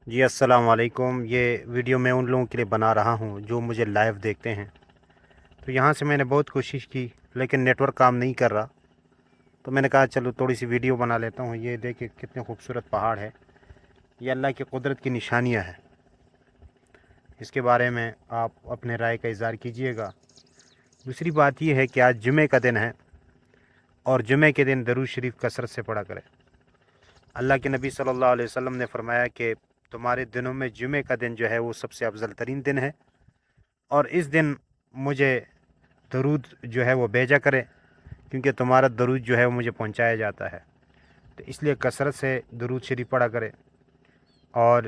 جی السلام علیکم۔ یہ ویڈیو میں ان لوگوں کے لیے بنا رہا ہوں جو مجھے لائیو دیکھتے ہیں۔ تو یہاں سے میں نے بہت کوشش کی لیکن نیٹ ورک کام نہیں کر رہا، تو میں نے کہا چلو تھوڑی سی ویڈیو بنا لیتا ہوں۔ یہ دیکھیں کتنے خوبصورت پہاڑ ہے، یہ اللہ کی قدرت کی نشانیاں ہیں۔ اس کے بارے میں آپ اپنے رائے کا اظہار کیجئے گا۔ دوسری بات یہ ہے کہ آج جمعہ کا دن ہے، اور جمعہ کے دن درود شریف کثرت سے پڑھا کرے۔ اللہ کے نبی صلی اللہ علیہ وسلم نے فرمایا کہ تمہارے دنوں میں جمعہ کا دن جو ہے وہ سب سے افضل ترین دن ہے، اور اس دن مجھے درود جو ہے وہ بھیجا کرے، کیونکہ تمہارا درود جو ہے وہ مجھے پہنچایا جاتا ہے۔ تو اس لیے کثرت سے درود شریف پڑھا کرے۔ اور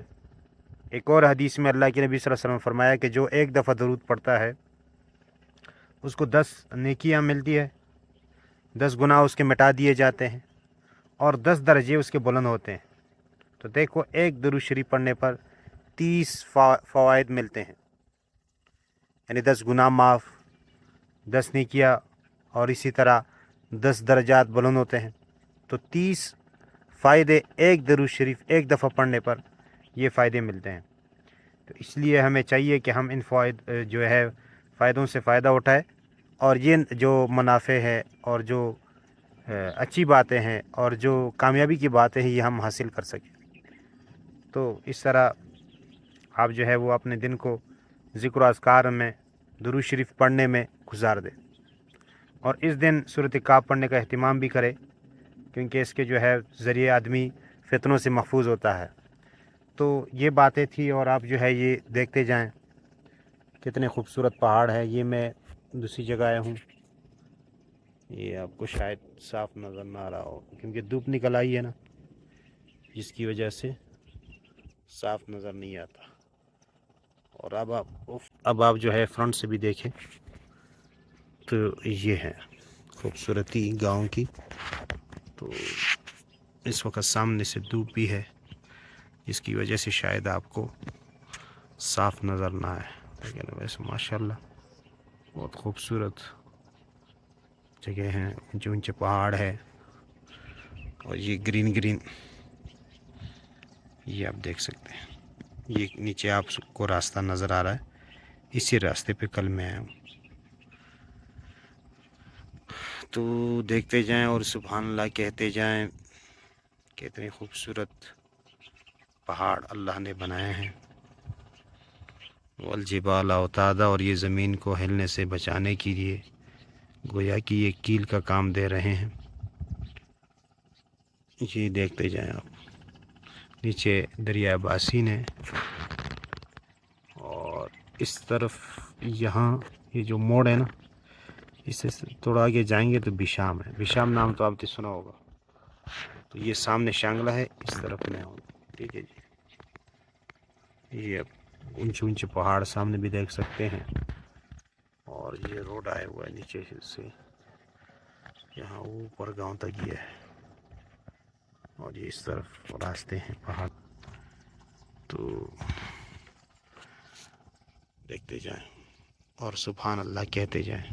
ایک اور حدیث میں اللہ کے نبی صلی اللہ علیہ وسلم نے فرمایا کہ جو ایک دفعہ درود پڑھتا ہے اس کو 10 نیکیاں ملتی ہے، 10 گناہ اس کے مٹا دیے جاتے ہیں، اور 10 درجے اس کے بلند ہوتے ہیں۔ تو دیکھو، ایک درود شریف پڑھنے پر 30 فوائد ملتے ہیں، یعنی 10 گناہ معاف، 10 نیکیاں، اور اسی طرح 10 درجات بلند ہوتے ہیں۔ تو 30 فائدے ایک درود شریف ایک دفعہ پڑھنے پر یہ فائدے ملتے ہیں۔ تو اس لیے ہمیں چاہیے کہ ہم ان فائدوں سے فائدہ اٹھائیں، اور یہ جو منافع ہے اور جو اچھی باتیں ہیں اور جو کامیابی کی باتیں ہیں یہ ہم حاصل کر سکیں۔ تو اس طرح آپ جو ہے وہ اپنے دن کو ذکر و اذکار میں، درود شریف پڑھنے میں گزار دیں، اور اس دن سورۃ کہف پڑھنے کا اہتمام بھی کرے، کیونکہ اس کے جو ہے ذریعے آدمی فتنوں سے محفوظ ہوتا ہے۔ تو یہ باتیں تھی، اور آپ جو ہے یہ دیکھتے جائیں کتنے خوبصورت پہاڑ ہے۔ یہ میں دوسری جگہ آیا ہوں، یہ آپ کو شاید صاف نظر نہ آ رہا ہو کیونکہ دھوپ نکل آئی ہے نا، جس کی وجہ سے صاف نظر نہیں آتا۔ اور اب آپ جو ہے فرنٹ سے بھی دیکھیں تو یہ ہے خوبصورتی گاؤں کی۔ تو اس وقت سامنے سے دھوپ بھی ہے، جس کی وجہ سے شاید آپ کو صاف نظر نہ آئے، لیکن ویسے ماشاءاللہ بہت خوبصورت جگہ ہیں، اونچے اونچے پہاڑ ہے، اور یہ گرین گرین یہ آپ دیکھ سکتے ہیں۔ یہ نیچے آپ کو راستہ نظر آ رہا ہے، اسی راستے پہ کل میں آیا ہوں۔ تو دیکھتے جائیں اور سبحان اللہ کہتے جائیں کہ اتنے خوبصورت پہاڑ اللہ نے بنائے ہیں۔ والجبال اوتادا، اور یہ زمین کو ہلنے سے بچانے کے لیے گویا کہ یہ کیل کا کام دے رہے ہیں۔ یہ دیکھتے جائیں آپ، نیچے دریا باسین ہے، اور اس طرف یہاں یہ جو موڑ ہے نا، اس سے تھوڑا آگے جائیں گے تو بشام ہے۔ بشام نام تو آپ نے سنا ہوگا۔ تو یہ سامنے شانگلہ ہے، اس طرف میں ہوں، ٹھیک ہے جی۔ یہ اونچے اونچے پہاڑ سامنے بھی دیکھ سکتے ہیں، اور یہ روڈ آیا ہوا ہے نیچے سے یہاں اوپر گاؤں تک یہ ہے، اور یہ اس طرف راستے ہیں پہاڑ۔ تو دیکھتے جائیں اور سبحان اللہ کہتے جائیں۔